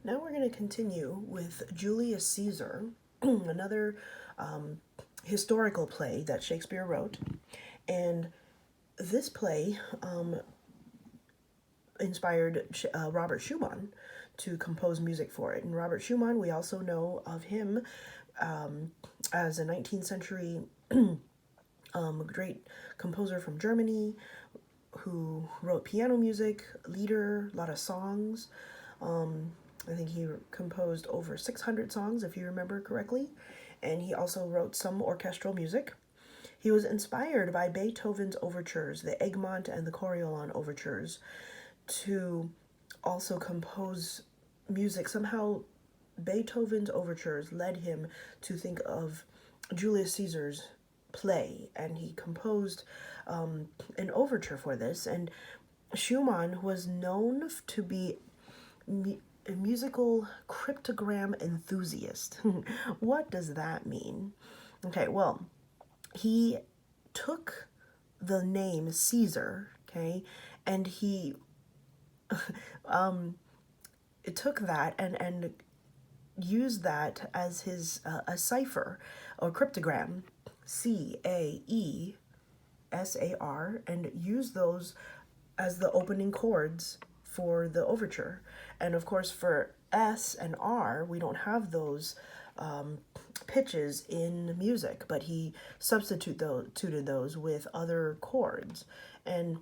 Now we're going to continue with Julius Caesar, another historical play that Shakespeare wrote. And this play inspired Robert Schumann to compose music for it. And Robert Schumann, we also know of him as a 19th century great composer from Germany who wrote piano music, lieder, a lot of songs. I think he composed over 600 songs, if you remember correctly, and he also wrote some orchestral music. He was inspired by Beethoven's overtures, the Egmont and the Coriolan overtures, to also compose music. Somehow, Beethoven's overtures led him to think of Julius Caesar's play, and he composed an overture for this. And Schumann was known to be a musical cryptogram enthusiast. What does that mean? Okay, well, he took the name Caesar, okay, and he took that and used that as his a cipher or cryptogram, CAESAR, and used those as the opening chords for the overture. And of course, for S and R, we don't have those pitches in music, but he substituted those with other chords. And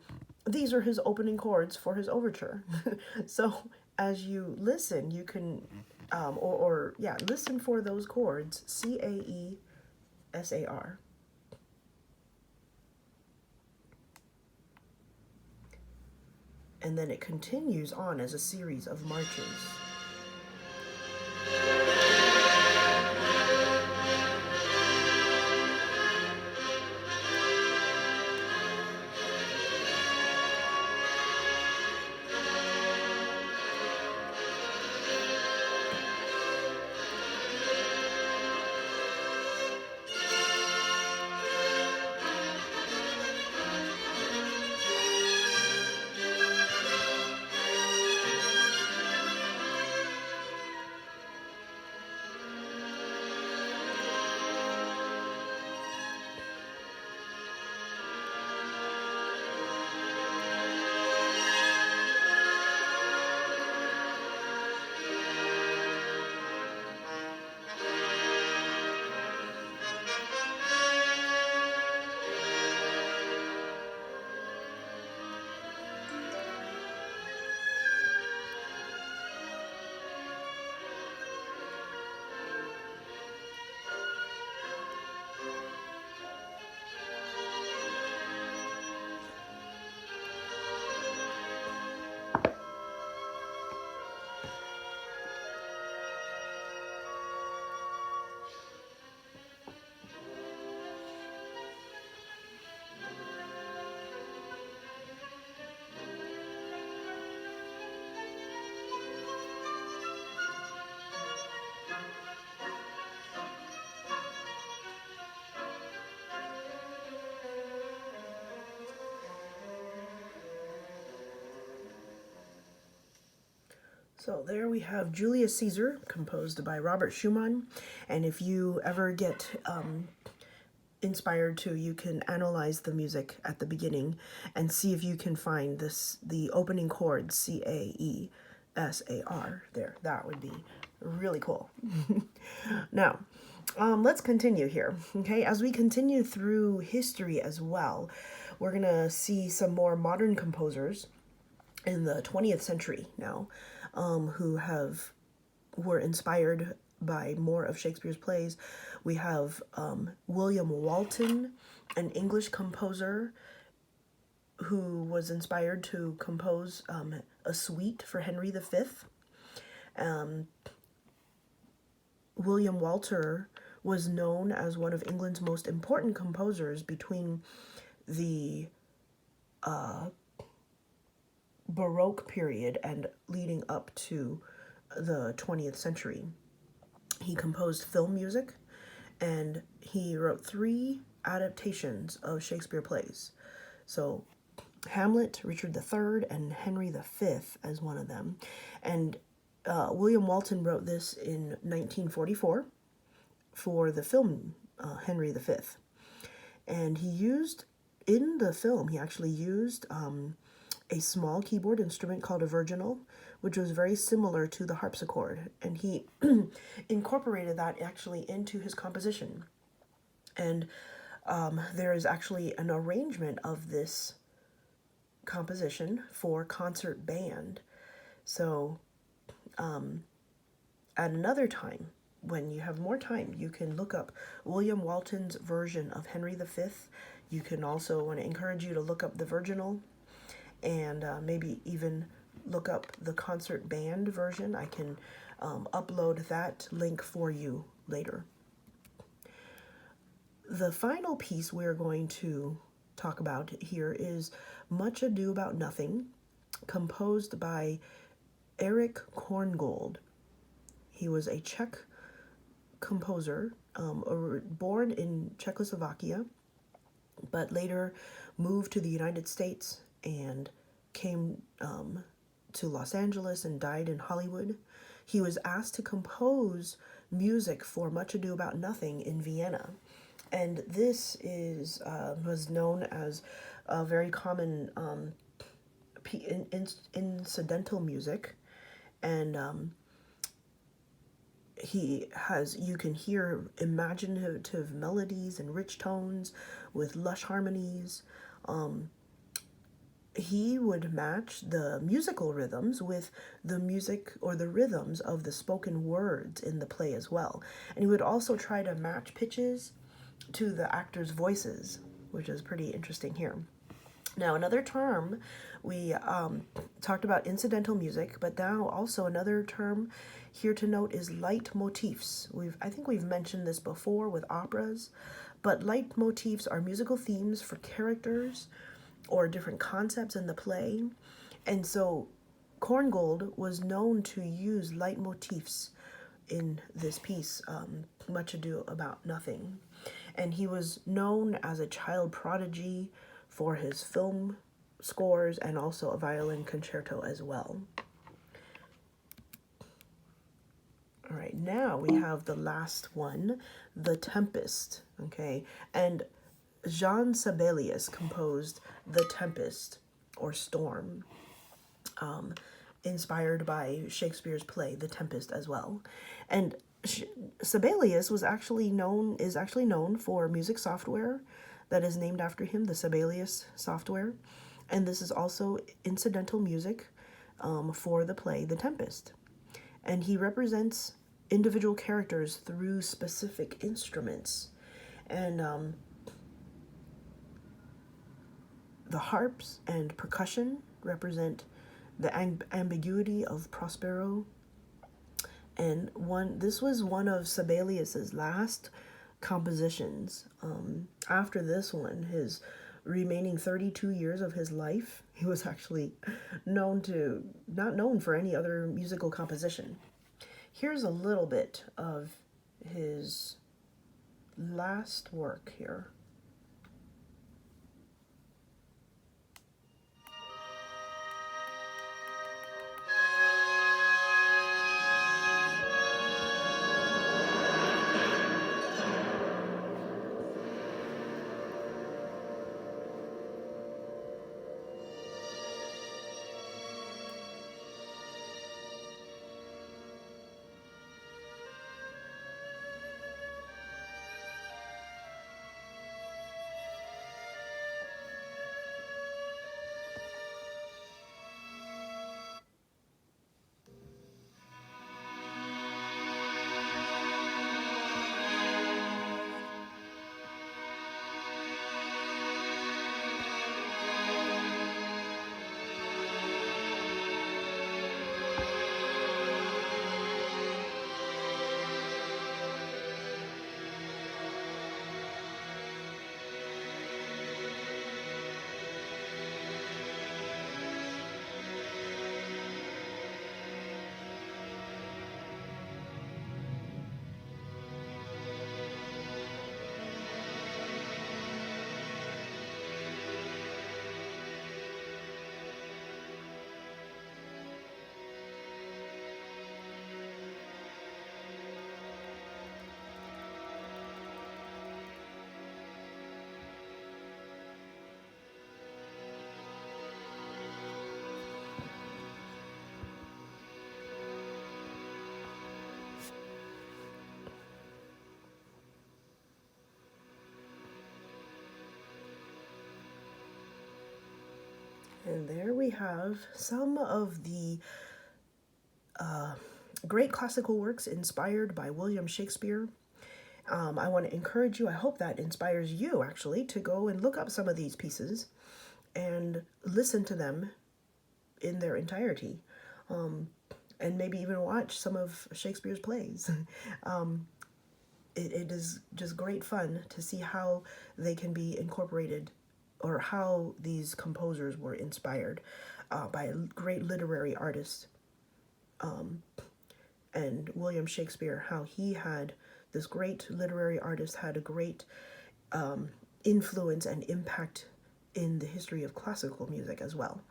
these are his opening chords for his overture. So as you listen, you can, listen for those chords, CAESAR. And then it continues on as a series of marches. So there we have Julius Caesar, composed by Robert Schumann. And if you ever get inspired to, you can analyze the music at the beginning and see if you can find the opening chord, CAESAR there. That would be really cool. Now, let's continue here. Okay, as we continue through history as well, we're gonna see some more modern composers in the 20th century now, who were inspired by more of Shakespeare's plays. We have William Walton, an English composer who was inspired to compose a suite for Henry V. William Walter was known as one of England's most important composers between the Baroque period and leading up to the 20th century. He composed film music, and he wrote 3 adaptations of Shakespeare plays. So Hamlet, Richard III, and Henry V as one of them. And William Walton wrote this in 1944 for the film Henry V. And he used, in the film, he actually used a small keyboard instrument called a virginal, which was very similar to the harpsichord. And he incorporated that actually into his composition. And there is actually an arrangement of this composition for concert band. So at another time, when you have more time, you can look up William Walton's version of Henry V. You can also want to encourage you to look up the virginal and maybe even look up the concert band version. I can upload that link for you later. The final piece we're going to talk about here is Much Ado About Nothing, composed by Erich Korngold. He was a Czech composer, born in Czechoslovakia, but later moved to the United States and came to Los Angeles and died in Hollywood. He was asked to compose music for Much Ado About Nothing in Vienna. And this was known as a very common incidental music. And you can hear imaginative melodies and rich tones with lush harmonies. He would match the musical rhythms with the music or the rhythms of the spoken words in the play as well. And he would also try to match pitches to the actors' voices, which is pretty interesting here. Now, another term, we talked about incidental music, but now also another term here to note is leitmotifs. I think we've mentioned this before with operas, but leitmotifs are musical themes for characters or different concepts in the play. And so Korngold was known to use leitmotifs in this piece, Much Ado About Nothing. And he was known as a child prodigy for his film scores and also a violin concerto as well. All right, now we have the last one, The Tempest, okay? And Jean Sibelius composed The Tempest, or Storm, inspired by Shakespeare's play The Tempest as well. And Sibelius is actually known for music software that is named after him, the Sibelius software. And this is also incidental music for the play The Tempest. And he represents individual characters through specific instruments. And the harps and percussion represent the ambiguity of Prospero. And this was one of Sibelius's last compositions. After this one, his remaining 32 years of his life, he was actually not known for any other musical composition. Here's a little bit of his last work here. And there we have some of the great classical works inspired by William Shakespeare. I want to encourage you, I hope that inspires you actually, to go and look up some of these pieces and listen to them in their entirety. And maybe even watch some of Shakespeare's plays. It is just great fun to see how they can be incorporated, or how these composers were inspired by great literary artists. And William Shakespeare, how he had, this great literary artist, had a great influence and impact in the history of classical music as well.